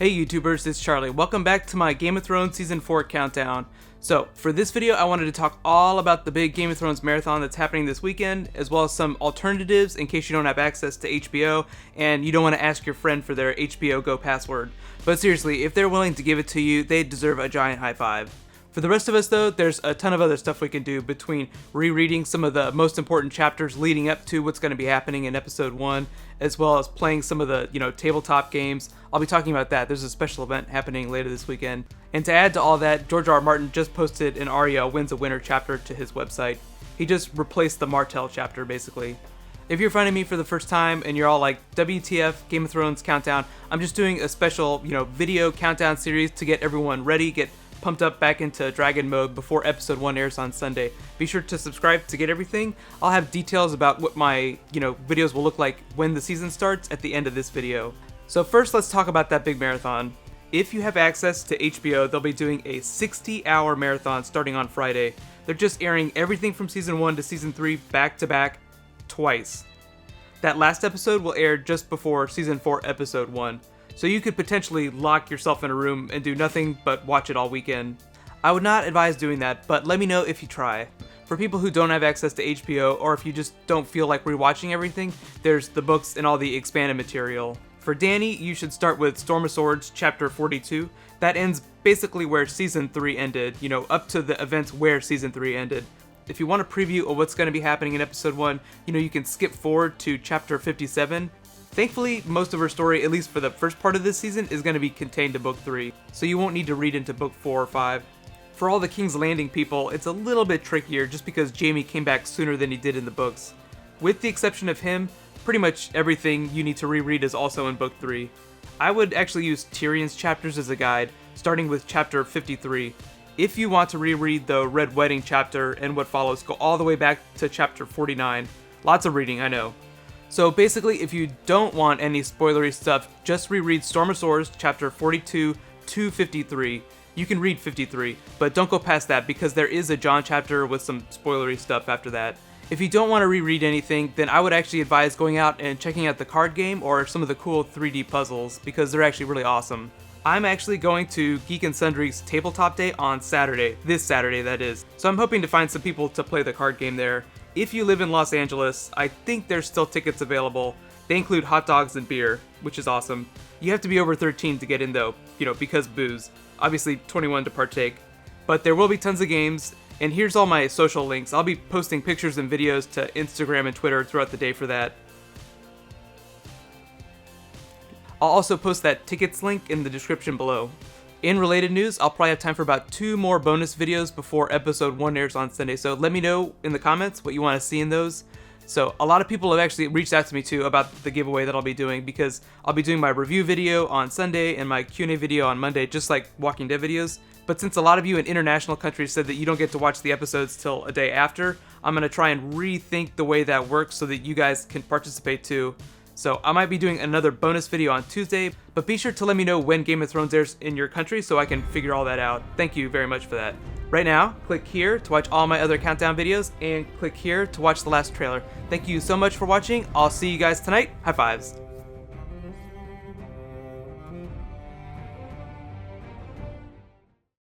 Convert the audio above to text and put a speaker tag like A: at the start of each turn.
A: Hey YouTubers, it's Charlie. Welcome back to my Game of Thrones Season 4 countdown. So, for this video I wanted to talk all about the big Game of Thrones marathon that's happening this weekend, as well as some alternatives in case you don't have access to HBO and you don't want to ask your friend for their HBO Go password. But seriously, if they're willing to give it to you, they deserve a giant high five. For the rest of us though, there's a ton of other stuff we can do between rereading some of the most important chapters leading up to what's going to be happening in episode 1, as well as playing some of the, tabletop games. I'll be talking about that. There's a special event happening later this weekend. And to add to all that, George R. R. Martin just posted an Arya Wins a Winner chapter to his website. He just replaced the Martell chapter, basically. If you're finding me for the first time and you're all like, WTF, Game of Thrones countdown, I'm just doing a special, video countdown series to get everyone ready, get pumped up back into dragon mode before episode 1 airs on Sunday. Be sure to subscribe to get everything. I'll have details about what my, videos will look like when the season starts at the end of this video. So first, let's talk about that big marathon. If you have access to HBO, they'll be doing a 60-hour marathon starting on Friday. They're just airing everything from season 1 to season 3 back to back twice. That last episode will air just before season 4 episode 1. So you could potentially lock yourself in a room and do nothing but watch it all weekend. I would not advise doing that, but let me know if you try. For people who don't have access to HBO, or if you just don't feel like rewatching everything, there's the books and all the expanded material. For Dany, you should start with Storm of Swords chapter 42. That ends basically where season 3 ended, up to the events where season 3 ended. If you want a preview of what's going to be happening in episode 1, you can skip forward to chapter 57. Thankfully, most of her story, at least for the first part of this season, is going to be contained to book 3, so you won't need to read into book 4 or 5. For all the King's Landing people, it's a little bit trickier just because Jaime came back sooner than he did in the books. With the exception of him, pretty much everything you need to reread is also in book 3. I would actually use Tyrion's chapters as a guide, starting with chapter 53. If you want to reread the Red Wedding chapter and what follows, go all the way back to chapter 49. Lots of reading, I know. So basically, if you don't want any spoilery stuff, just reread Storm of Swords chapter 42 to 53. You can read 53, but don't go past that because there is a Jon chapter with some spoilery stuff after that. If you don't want to reread anything, then I would actually advise going out and checking out the card game or some of the cool 3D puzzles because they're actually really awesome. I'm actually going to Geek and Sundry's Tabletop Day on Saturday, this Saturday that is, so I'm hoping to find some people to play the card game there. If you live in Los Angeles, I think there's still tickets available. They include hot dogs and beer, which is awesome. You have to be over 13 to get in though, because booze. Obviously 21 to partake. But there will be tons of games, and here's all my social links. I'll be posting pictures and videos to Instagram and Twitter throughout the day for that. I'll also post that tickets link in the description below. In related news, I'll probably have time for about 2 more bonus videos before episode 1 airs on Sunday, so let me know in the comments what you want to see in those. So a lot of people have actually reached out to me too about the giveaway that I'll be doing because I'll be doing my review video on Sunday and my Q&A video on Monday, just like Walking Dead videos. But since a lot of you in international countries said that you don't get to watch the episodes till a day after, I'm going to try and rethink the way that works so that you guys can participate too. So I might be doing another bonus video on Tuesday, but be sure to let me know when Game of Thrones airs in your country so I can figure all that out. Thank you very much for that. Right now, click here to watch all my other countdown videos, and click here to watch the last trailer. Thank you so much for watching. I'll see you guys tonight. High fives.